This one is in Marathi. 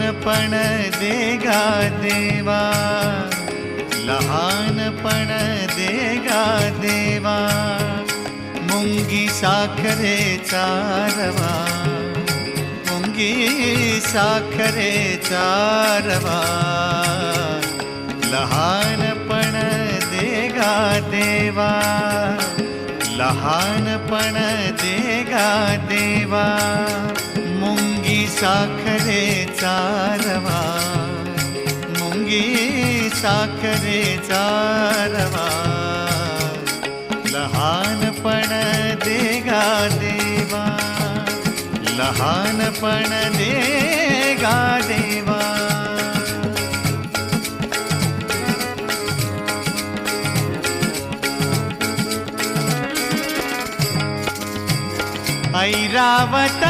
लहानपण देगा देवा, लहानपण देगा देवा, मुंगी साखरेचा रवा, मुंगी साखरेचा रवा, लहानपण देगा देवा, लहानपण देगा देवा, मुंगी साखरेचा रवा, मुंगी साखरेचा रवा, लहानपण देगा देवा, लहानपण देगा देवा. ऐरावत